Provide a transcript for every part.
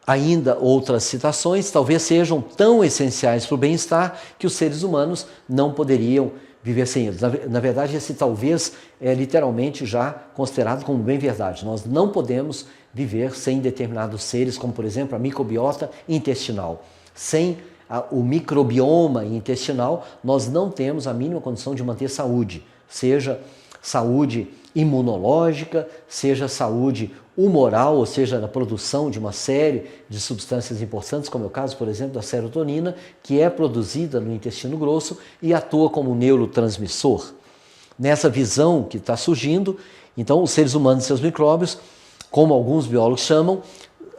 ainda outras citações talvez sejam tão essenciais para o bem-estar que os seres humanos não poderiam viver sem eles. Na verdade, esse talvez é literalmente já considerado como bem verdade. Nós não podemos viver sem determinados seres, como por exemplo a microbiota intestinal. Sem o microbioma intestinal, nós não temos a mínima condição de manter saúde, seja saúde imunológica, seja saúde humoral, ou seja, na produção de uma série de substâncias importantes, como é o caso, por exemplo, da serotonina, que é produzida no intestino grosso e atua como neurotransmissor. Nessa visão que está surgindo, então, os seres humanos e seus micróbios, como alguns biólogos chamam,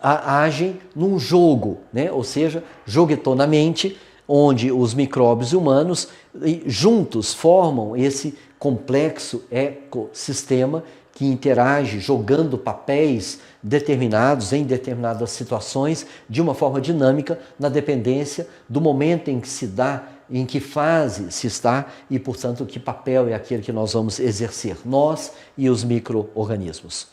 agem num jogo, né? Ou seja, joguetonamente, onde os micróbios humanos juntos formam esse complexo ecossistema que interage jogando papéis determinados em determinadas situações de uma forma dinâmica na dependência do momento em que se dá, em que fase se está e, portanto, que papel é aquele que nós vamos exercer, nós e os micro-organismos.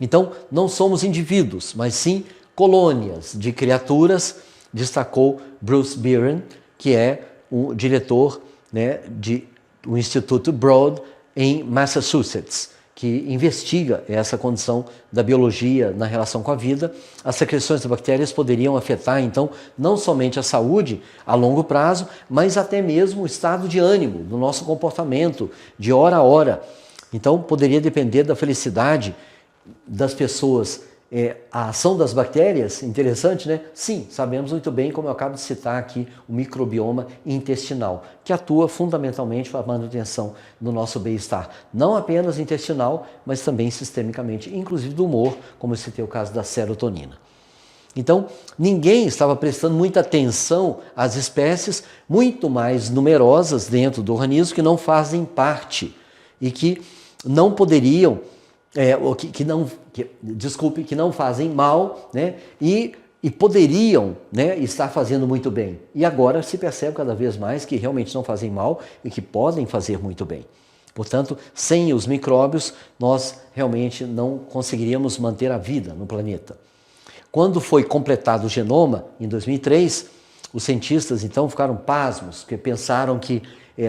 Então, não somos indivíduos, mas sim colônias de criaturas, destacou Bruce Behrend, que é o diretor, né, do Instituto Broad em Massachusetts, que investiga essa condição da biologia na relação com a vida. As secreções de bactérias poderiam afetar, então, não somente a saúde a longo prazo, mas até mesmo o estado de ânimo, do nosso comportamento, de hora a hora. Então, poderia depender da felicidade das pessoas, a ação das bactérias, interessante, né? Sim, sabemos muito bem, como eu acabo de citar aqui, o microbioma intestinal, que atua fundamentalmente para a manutenção do nosso bem-estar, não apenas intestinal, mas também sistemicamente, inclusive do humor, como eu citei o caso da serotonina. Então, ninguém estava prestando muita atenção às espécies muito mais numerosas dentro do organismo que não fazem parte e que não poderiam que não fazem mal, né? E poderiam, né, estar fazendo muito bem. E agora se percebe cada vez mais que realmente não fazem mal e que podem fazer muito bem. Portanto, sem os micróbios, nós realmente não conseguiríamos manter a vida no planeta. Quando foi completado o genoma, em 2003, os cientistas então ficaram pasmos, porque pensaram que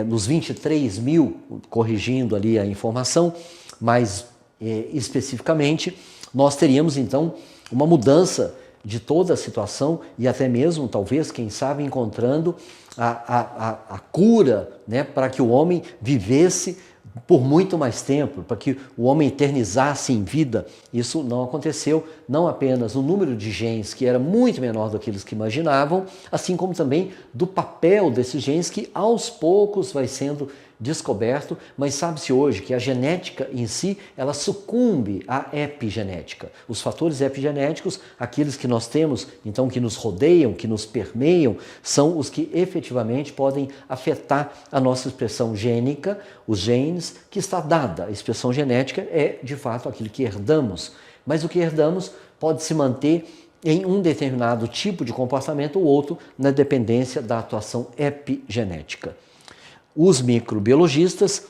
nos 23 mil, corrigindo ali a informação, mas especificamente, nós teríamos então uma mudança de toda a situação e até mesmo, talvez, quem sabe, encontrando a cura, né, para que o homem vivesse por muito mais tempo, para que o homem eternizasse em vida. Isso não aconteceu, não apenas o número de genes, que era muito menor do que eles que imaginavam, assim como também do papel desses genes que aos poucos vai sendo descoberto, mas sabe-se hoje que a genética em si, ela sucumbe à epigenética. Os fatores epigenéticos, aqueles que nós temos, então, que nos rodeiam, que nos permeiam, são os que efetivamente podem afetar a nossa expressão gênica, os genes, que está dada. A expressão genética é, de fato, aquilo que herdamos, mas o que herdamos pode se manter em um determinado tipo de comportamento ou outro, na dependência da atuação epigenética. Os microbiologistas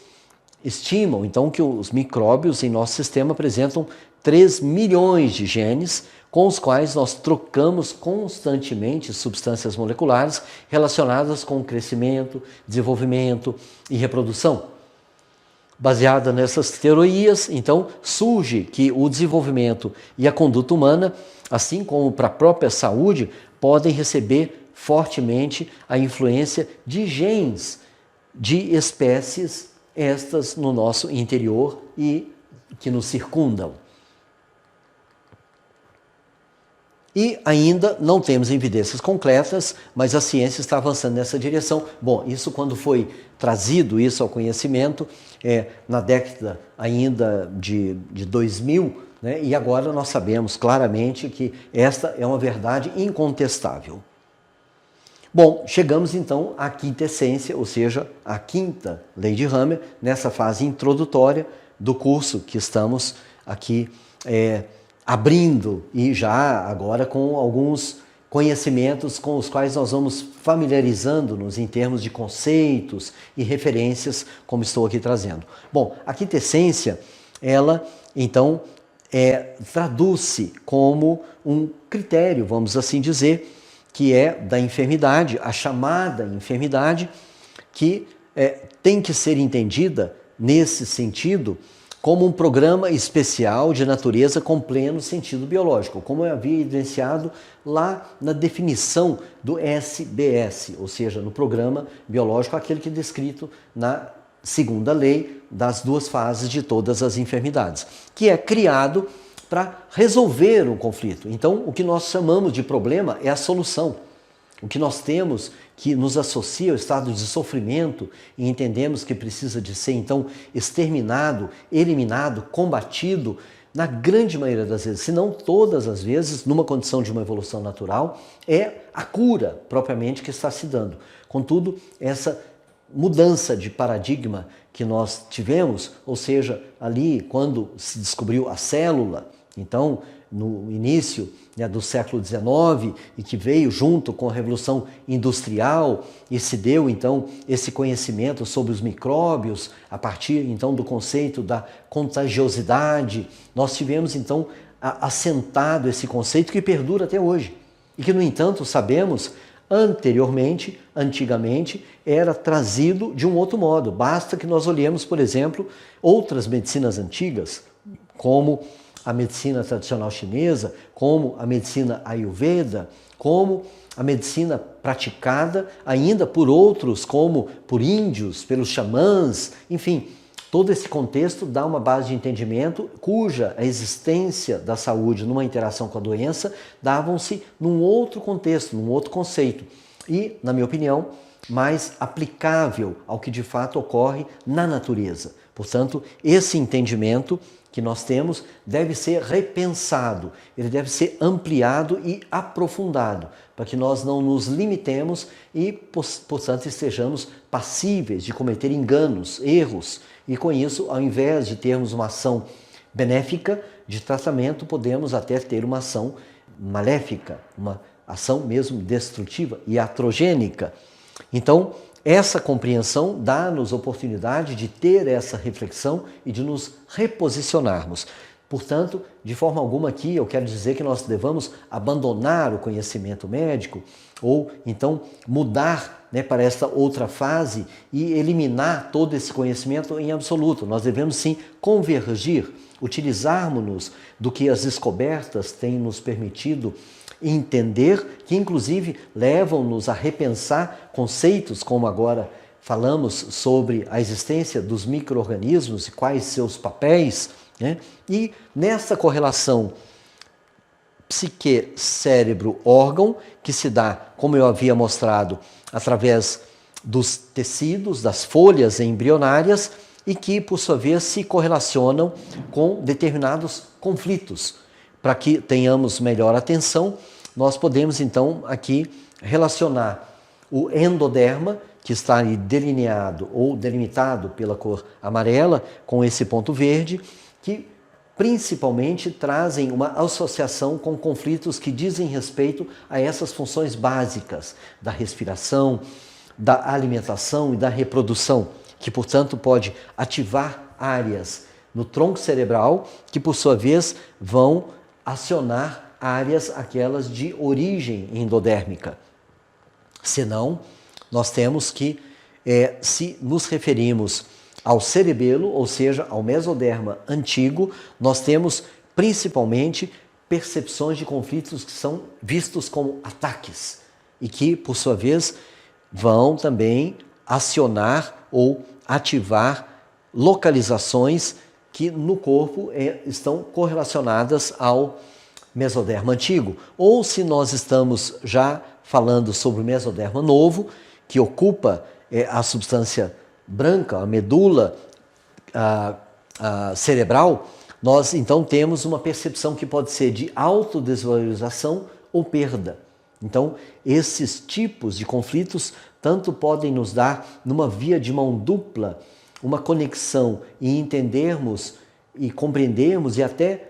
estimam, então, que os micróbios em nosso sistema apresentam 3 milhões de genes com os quais nós trocamos constantemente substâncias moleculares relacionadas com o crescimento, desenvolvimento e reprodução. Baseada nessas teorias, então, surge que o desenvolvimento e a conduta humana, assim como para a própria saúde, podem receber fortemente a influência de genes de espécies estas no nosso interior e que nos circundam. E ainda não temos evidências concretas, mas a ciência está avançando nessa direção. Bom, isso quando foi trazido isso ao conhecimento, na década ainda de 2000, né, e agora nós sabemos claramente que esta é uma verdade incontestável. Bom, chegamos então à quinta essência, ou seja, à quinta lei de Hammer, nessa fase introdutória do curso que estamos aqui abrindo e já agora com alguns conhecimentos com os quais nós vamos familiarizando-nos em termos de conceitos e referências, como estou aqui trazendo. Bom, a quinta essência, ela então traduz-se como um critério, vamos assim dizer, que é da enfermidade, a chamada enfermidade, que tem que ser entendida nesse sentido como um programa especial de natureza com pleno sentido biológico, como eu havia evidenciado lá na definição do SBS, ou seja, no programa biológico, aquele que é descrito na segunda lei das duas fases de todas as enfermidades, que é criado para resolver um conflito. Então, o que nós chamamos de problema é a solução. O que nós temos que nos associa ao estado de sofrimento e entendemos que precisa de ser, então, exterminado, eliminado, combatido, na grande maioria das vezes, se não todas as vezes, numa condição de uma evolução natural, é a cura propriamente que está se dando. Contudo, essa mudança de paradigma que nós tivemos, ou seja, ali quando se descobriu a célula, então, no início do século XIX, e que veio junto com a Revolução Industrial, e se deu, então, esse conhecimento sobre os micróbios, a partir, então, do conceito da contagiosidade, nós tivemos, então, assentado esse conceito que perdura até hoje, e que, no entanto, sabemos, antigamente, era trazido de um outro modo. Basta que nós olhemos, por exemplo, outras medicinas antigas, como a medicina tradicional chinesa, como a medicina ayurveda, como a medicina praticada ainda por outros, como por índios, pelos xamãs, enfim, todo esse contexto dá uma base de entendimento cuja a existência da saúde numa interação com a doença davam-se num outro contexto, num outro conceito e, na minha opinião, mais aplicável ao que de fato ocorre na natureza. Portanto, esse entendimento que nós temos deve ser repensado, ele deve ser ampliado e aprofundado, para que nós não nos limitemos e, portanto, estejamos passíveis de cometer enganos, erros, e com isso, ao invés de termos uma ação benéfica de tratamento, podemos até ter uma ação maléfica, uma ação mesmo destrutiva e iatrogênica. Então, essa compreensão dá-nos oportunidade de ter essa reflexão e de nos reposicionarmos. Portanto, de forma alguma aqui eu quero dizer que nós devamos abandonar o conhecimento médico ou então mudar para esta outra fase e eliminar todo esse conhecimento em absoluto. Nós devemos sim convergir, utilizarmos-nos do que as descobertas têm nos permitido entender, que inclusive levam-nos a repensar conceitos como agora falamos sobre a existência dos micro-organismos e quais seus papéis, E nessa correlação psique, cérebro, órgão, que se dá, como eu havia mostrado, através dos tecidos, das folhas embrionárias e que, por sua vez, se correlacionam com determinados conflitos. Para que tenhamos melhor atenção, nós podemos então aqui relacionar o endoderma, que está ali delineado ou delimitado pela cor amarela, com esse ponto verde, que principalmente trazem uma associação com conflitos que dizem respeito a essas funções básicas da respiração, da alimentação e da reprodução, que, portanto, pode ativar áreas no tronco cerebral, que, por sua vez, vão acionar áreas aquelas de origem endodérmica. Senão, nós temos que, se nos referimos ao cerebelo, ou seja, ao mesoderma antigo, nós temos principalmente percepções de conflitos que são vistos como ataques e que, por sua vez, vão também acionar ou ativar localizações que no corpo estão correlacionadas ao mesoderma antigo. Ou se nós estamos já falando sobre o mesoderma novo, que ocupa a substância branca, a medula cerebral, nós então temos uma percepção que pode ser de autodesvalorização ou perda. Então, esses tipos de conflitos tanto podem nos dar, numa via de mão dupla, uma conexão e entendermos e compreendermos e até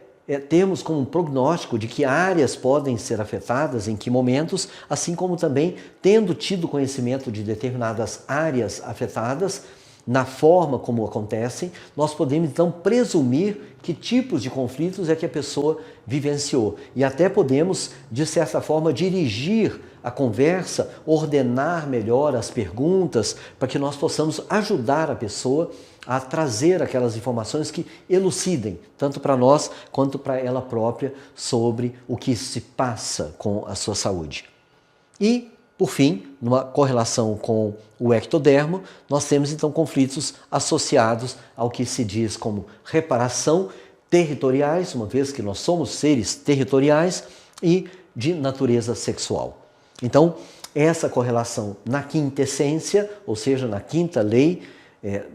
termos como um prognóstico de que áreas podem ser afetadas, em que momentos, assim como também, tendo tido conhecimento de determinadas áreas afetadas, na forma como acontecem, nós podemos então presumir que tipos de conflitos é que a pessoa vivenciou. E até podemos, de certa forma, dirigir a conversa, ordenar melhor as perguntas, para que nós possamos ajudar a pessoa a trazer aquelas informações que elucidem, tanto para nós quanto para ela própria, sobre o que se passa com a sua saúde. E, por fim, numa correlação com o ectodermo, nós temos então conflitos associados ao que se diz como reparação territoriais, uma vez que nós somos seres territoriais, e de natureza sexual. Então, essa correlação na quinta essência, ou seja, na quinta lei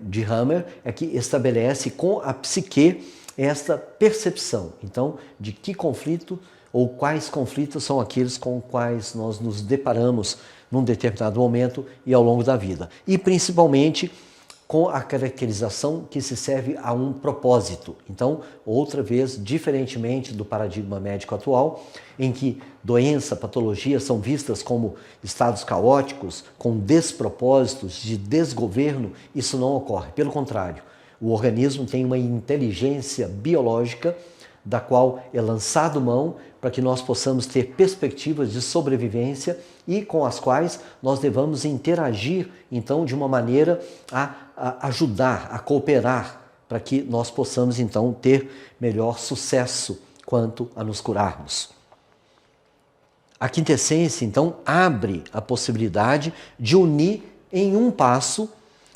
de Hammer, é que estabelece com a psique esta percepção, então, de que conflito ou quais conflitos são aqueles com quais nós nos deparamos num determinado momento e ao longo da vida. E principalmente com a caracterização que se serve a um propósito. Então, outra vez, diferentemente do paradigma médico atual, em que doença, patologia são vistas como estados caóticos, com despropósitos de desgoverno, isso não ocorre. Pelo contrário, o organismo tem uma inteligência biológica da qual é lançado mão para que nós possamos ter perspectivas de sobrevivência e com as quais nós devamos interagir, então, de uma maneira a ajudar, a cooperar, para que nós possamos, então, ter melhor sucesso quanto a nos curarmos. A quinta essência, então, abre a possibilidade de unir em um passo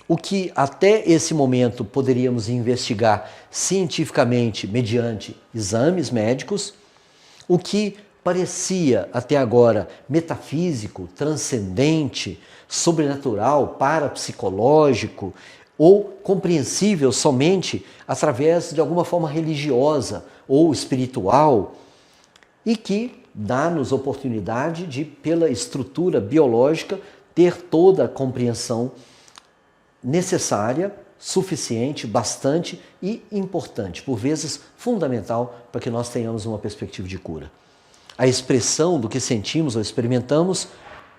o que até esse momento poderíamos investigar cientificamente mediante exames médicos, o que parecia até agora metafísico, transcendente, sobrenatural, parapsicológico ou compreensível somente através de alguma forma religiosa ou espiritual, e que dá-nos oportunidade de, pela estrutura biológica, ter toda a compreensão necessária, suficiente, bastante e importante, por vezes fundamental, para que nós tenhamos uma perspectiva de cura. A expressão do que sentimos ou experimentamos,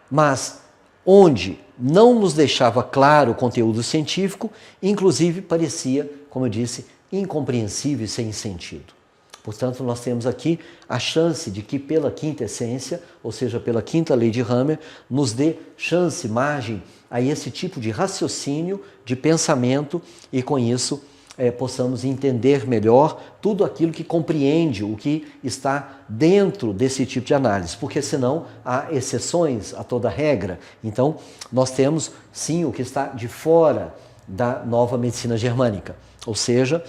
mas onde não nos deixava claro o conteúdo científico, inclusive parecia, como eu disse, incompreensível e sem sentido. Portanto, nós temos aqui a chance de que pela quinta essência, ou seja, pela quinta lei de Hammer, nos dê chance, margem a esse tipo de raciocínio, de pensamento, e com isso possamos entender melhor tudo aquilo que compreende o que está dentro desse tipo de análise, porque senão há exceções a toda regra. Então, nós temos sim o que está de fora da nova medicina germânica, ou seja,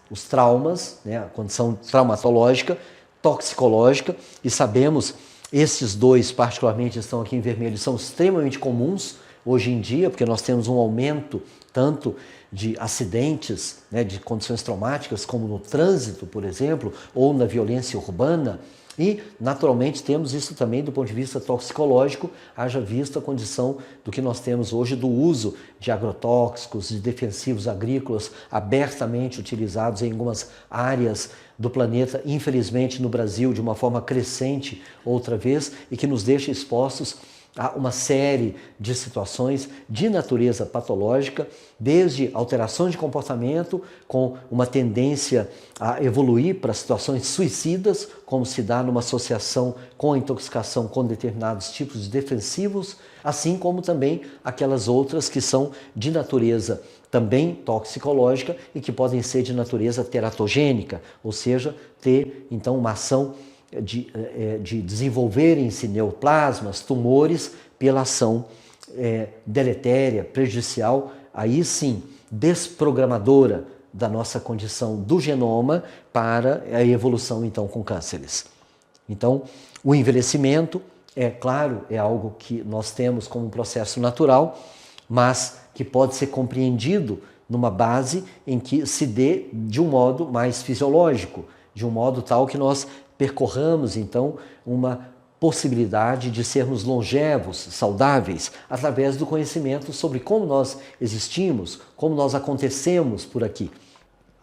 os traumas, né, a condição traumatológica, toxicológica, e sabemos, esses dois particularmente estão aqui em vermelho, são extremamente comuns hoje em dia, porque nós temos um aumento tanto de acidentes, né, de condições traumáticas, como no trânsito, por exemplo, ou na violência urbana, e naturalmente temos isso também do ponto de vista toxicológico, haja vista a condição do que nós temos hoje do uso de agrotóxicos, de defensivos agrícolas abertamente utilizados em algumas áreas do planeta, infelizmente no Brasil de uma forma crescente outra vez, e que nos deixa expostos a uma série de situações de natureza patológica, desde alterações de comportamento, com uma tendência a evoluir para situações suicidas, como se dá numa associação com a intoxicação com determinados tipos de defensivos, assim como também aquelas outras que são de natureza também toxicológica e que podem ser de natureza teratogênica, ou seja, ter então uma ação de desenvolverem-se neoplasmas, tumores, pela ação deletéria, prejudicial, aí sim, desprogramadora da nossa condição do genoma para a evolução então com cânceres. Então, o envelhecimento, é claro, é algo que nós temos como um processo natural, mas que pode ser compreendido numa base em que se dê de um modo mais fisiológico, de um modo tal que nós percorramos, então, uma possibilidade de sermos longevos, saudáveis, através do conhecimento sobre como nós existimos, como nós acontecemos por aqui.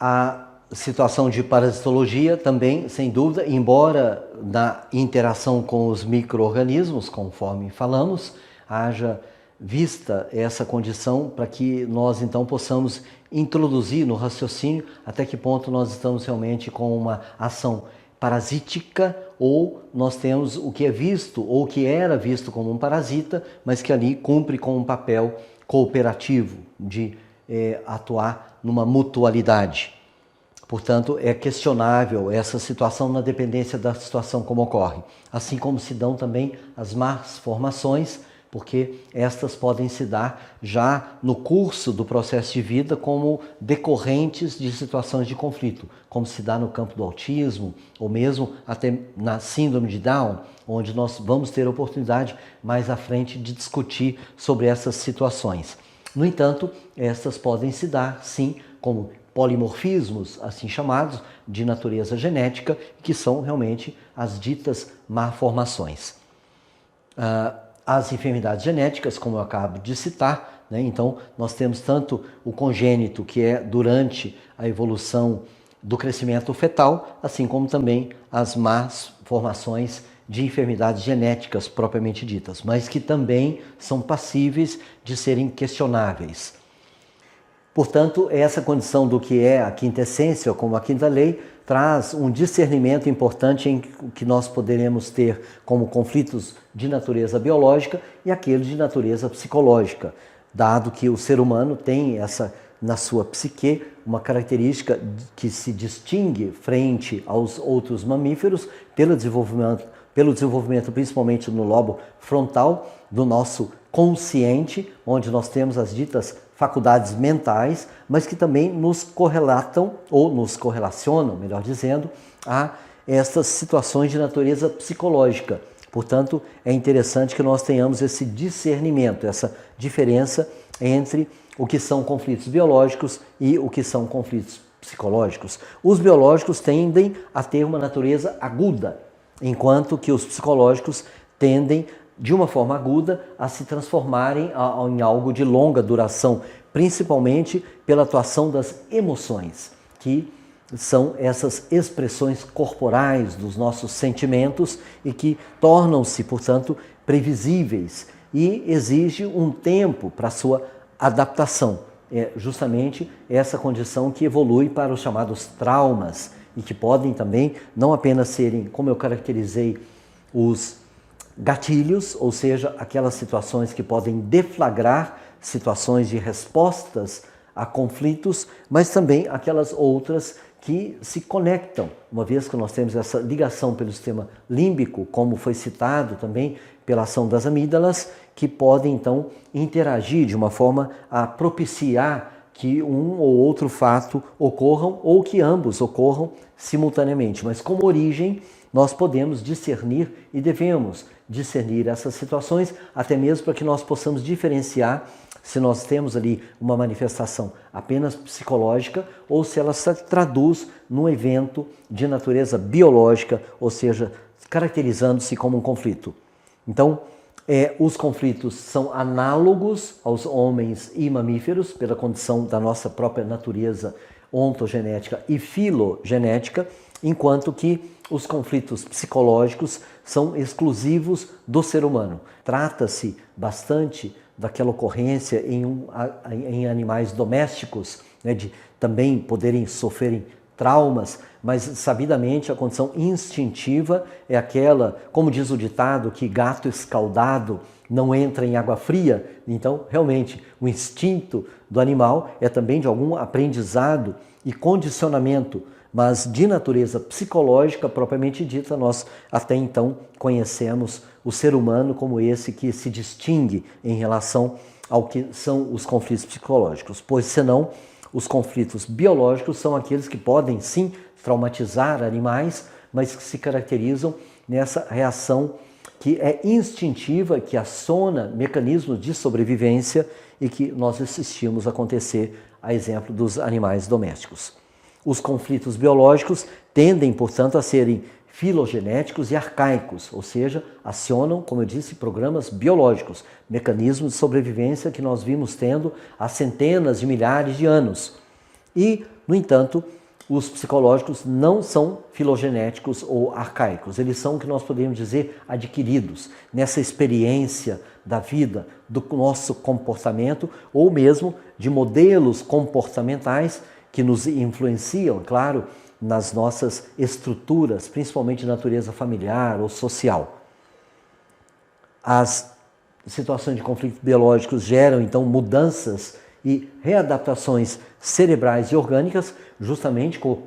A situação de parasitologia também, sem dúvida, embora na interação com os micro-organismos, conforme falamos, haja vista essa condição para que nós então possamos introduzir no raciocínio até que ponto nós estamos realmente com uma ação parasítica ou nós temos o que é visto ou o que era visto como um parasita, mas que ali cumpre com um papel cooperativo de atuar numa mutualidade. Portanto, é questionável essa situação na dependência da situação como ocorre. Assim como se dão também as más formações, porque estas podem se dar já no curso do processo de vida como decorrentes de situações de conflito, como se dá no campo do autismo, ou mesmo até na síndrome de Down, onde nós vamos ter a oportunidade mais à frente de discutir sobre essas situações. No entanto, estas podem se dar, sim, como polimorfismos, assim chamados, de natureza genética, que são realmente as ditas malformações. As enfermidades genéticas, como eu acabo de citar, né? Então nós temos tanto o congênito, que é durante a evolução do crescimento fetal, assim como também as más formações de enfermidades genéticas propriamente ditas, mas que também são passíveis de serem questionáveis. Portanto, essa condição do que é a quinta essência, como a quinta lei, traz um discernimento importante em que nós poderemos ter como conflitos de natureza biológica e aqueles de natureza psicológica, dado que o ser humano tem na sua psique uma característica que se distingue frente aos outros mamíferos pelo desenvolvimento principalmente no lobo frontal do nosso consciente, onde nós temos as ditas faculdades mentais, mas que também nos correlatam, ou nos correlacionam, melhor dizendo, a essas situações de natureza psicológica. Portanto, é interessante que nós tenhamos esse discernimento, essa diferença entre o que são conflitos biológicos e o que são conflitos psicológicos. Os biológicos tendem a ter uma natureza aguda, enquanto que os psicológicos tendem de uma forma aguda a se transformarem em algo de longa duração, principalmente pela atuação das emoções, que são essas expressões corporais dos nossos sentimentos e que tornam-se, portanto, previsíveis e exige um tempo para sua adaptação. É justamente essa condição que evolui para os chamados traumas e que podem também não apenas serem, como eu caracterizei, os gatilhos, ou seja, aquelas situações que podem deflagrar situações de respostas a conflitos, mas também aquelas outras que se conectam, uma vez que nós temos essa ligação pelo sistema límbico, como foi citado também pela ação das amígdalas, que podem então interagir de uma forma a propiciar que um ou outro fato ocorram ou que ambos ocorram simultaneamente. Mas como origem, nós podemos discernir e devemos discernir essas situações, até mesmo para que nós possamos diferenciar se nós temos ali uma manifestação apenas psicológica ou se ela se traduz num evento de natureza biológica, ou seja, caracterizando-se como um conflito. Então, os conflitos são análogos aos homens e mamíferos pela condição da nossa própria natureza ontogenética e filogenética, enquanto que os conflitos psicológicos são exclusivos do ser humano. Trata-se bastante daquela ocorrência em animais domésticos, né, de também poderem sofrerem traumas, mas sabidamente a condição instintiva é aquela, como diz o ditado, que gato escaldado não entra em água fria. Então, realmente, o instinto do animal é também de algum aprendizado e condicionamento, mas de natureza psicológica propriamente dita, nós até então conhecemos o ser humano como esse que se distingue em relação ao que são os conflitos psicológicos, pois senão os conflitos biológicos são aqueles que podem sim traumatizar animais, mas que se caracterizam nessa reação que é instintiva, que aciona mecanismos de sobrevivência e que nós assistimos acontecer a exemplo dos animais domésticos. Os conflitos biológicos tendem, portanto, a serem filogenéticos e arcaicos, ou seja, acionam, como eu disse, programas biológicos, mecanismos de sobrevivência que nós vimos tendo há centenas de milhares de anos. E, no entanto, os psicológicos não são filogenéticos ou arcaicos, eles são o que nós podemos dizer adquiridos nessa experiência da vida, do nosso comportamento ou mesmo de modelos comportamentais que nos influenciam, claro, nas nossas estruturas, principalmente de natureza familiar ou social. As situações de conflitos biológicos geram, então, mudanças e readaptações cerebrais e orgânicas, justamente com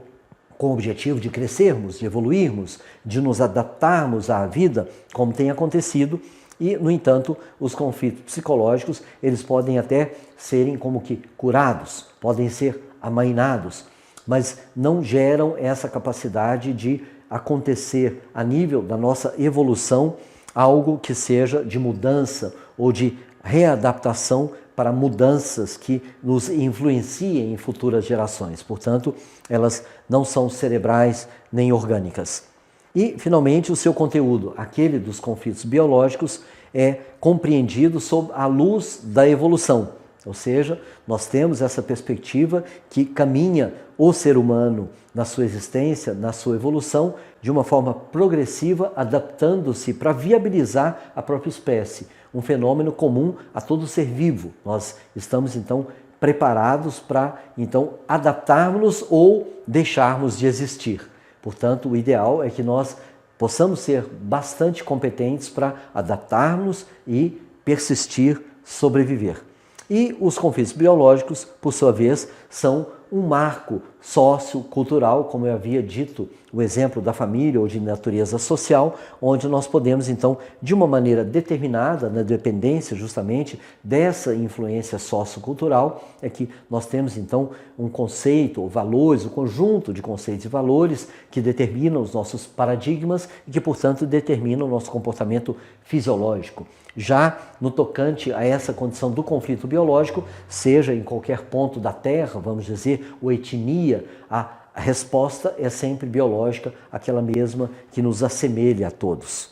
o objetivo de crescermos, de evoluirmos, de nos adaptarmos à vida, como tem acontecido. E, no entanto, os conflitos psicológicos, eles podem até serem como que curados, podem ser amainados, mas não geram essa capacidade de acontecer a nível da nossa evolução algo que seja de mudança ou de readaptação para mudanças que nos influenciem em futuras gerações. Portanto, elas não são cerebrais nem orgânicas. E, finalmente, o seu conteúdo, aquele dos conflitos biológicos, é compreendido sob a luz da evolução. Ou seja, nós temos essa perspectiva que caminha o ser humano na sua existência, na sua evolução, de uma forma progressiva, adaptando-se para viabilizar a própria espécie. Um fenômeno comum a todo ser vivo. Nós estamos, então, preparados para, então, adaptarmos-nos ou deixarmos de existir. Portanto, o ideal é que nós possamos ser bastante competentes para adaptarmos e persistir, sobreviver. E os conflitos biológicos, por sua vez, são um marco sociocultural, como eu havia dito, o exemplo da família ou de natureza social, onde nós podemos, então, de uma maneira determinada, na dependência justamente dessa influência sociocultural, é que nós temos, então, um conceito, ou valores, um conjunto de conceitos e valores que determinam os nossos paradigmas e que, portanto, determinam o nosso comportamento fisiológico. Já no tocante a essa condição do conflito biológico, seja em qualquer ponto da Terra, vamos dizer, ou etnia, a resposta é sempre biológica, aquela mesma que nos assemelha a todos.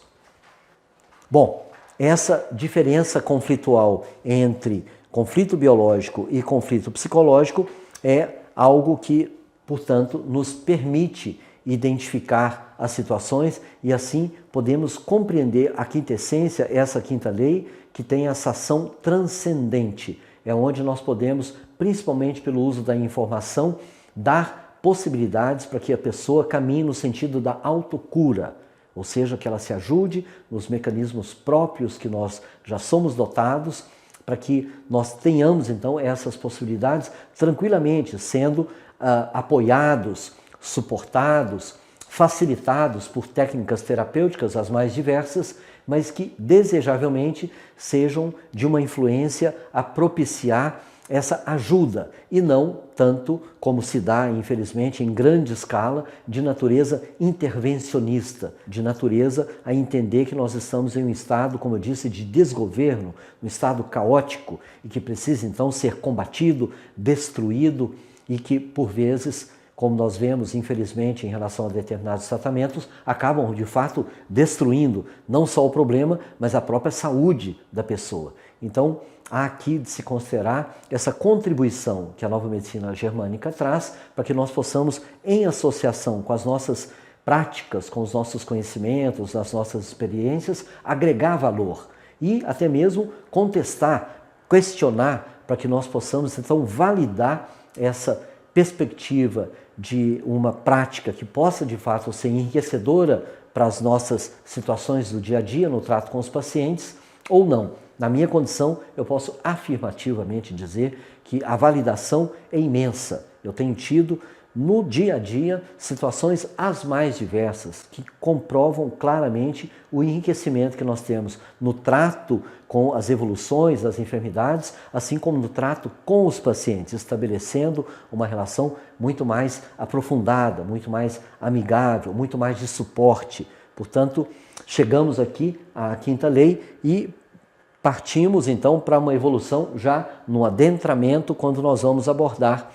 Bom, essa diferença conflitual entre conflito biológico e conflito psicológico é algo que, portanto, nos permite identificar as situações e assim podemos compreender a quinta essência, essa quinta lei, que tem essa ação transcendente. É onde nós podemos, principalmente pelo uso da informação, dar possibilidades para que a pessoa caminhe no sentido da autocura, ou seja, que ela se ajude nos mecanismos próprios que nós já somos dotados, para que nós tenhamos então essas possibilidades tranquilamente, sendo apoiados, suportados, facilitados por técnicas terapêuticas as mais diversas, mas que desejavelmente sejam de uma influência a propiciar essa ajuda e não tanto como se dá, infelizmente, em grande escala, de natureza intervencionista, de natureza a entender que nós estamos em um estado, como eu disse, de desgoverno, um estado caótico e que precisa então ser combatido, destruído e que, por vezes, como nós vemos, infelizmente, em relação a determinados tratamentos, acabam, de fato, destruindo não só o problema, mas a própria saúde da pessoa. Então, há aqui de se considerar essa contribuição que a nova medicina germânica traz para que nós possamos, em associação com as nossas práticas, com os nossos conhecimentos, as nossas experiências, agregar valor e até mesmo contestar, questionar, para que nós possamos, então, validar essa perspectiva de uma prática que possa, de fato, ser enriquecedora para as nossas situações do dia a dia, no trato com os pacientes, ou não. Na minha condição, eu posso afirmativamente dizer que a validação é imensa. Eu tenho tido, no dia a dia, situações as mais diversas, que comprovam claramente o enriquecimento que nós temos no trato com as evoluções das enfermidades, assim como no trato com os pacientes, estabelecendo uma relação muito mais aprofundada, muito mais amigável, muito mais de suporte. Portanto, chegamos aqui à quinta lei e partimos então para uma evolução já no adentramento, quando nós vamos abordar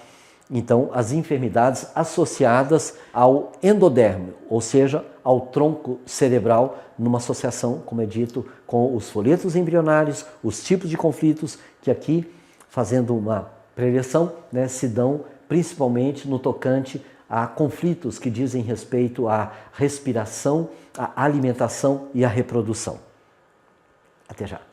então as enfermidades associadas ao endoderme, ou seja, ao tronco cerebral, numa associação, como é dito, com os folhetos embrionários, os tipos de conflitos que aqui, fazendo uma preleção, se dão principalmente no tocante a conflitos que dizem respeito à respiração, à alimentação e à reprodução. Até já.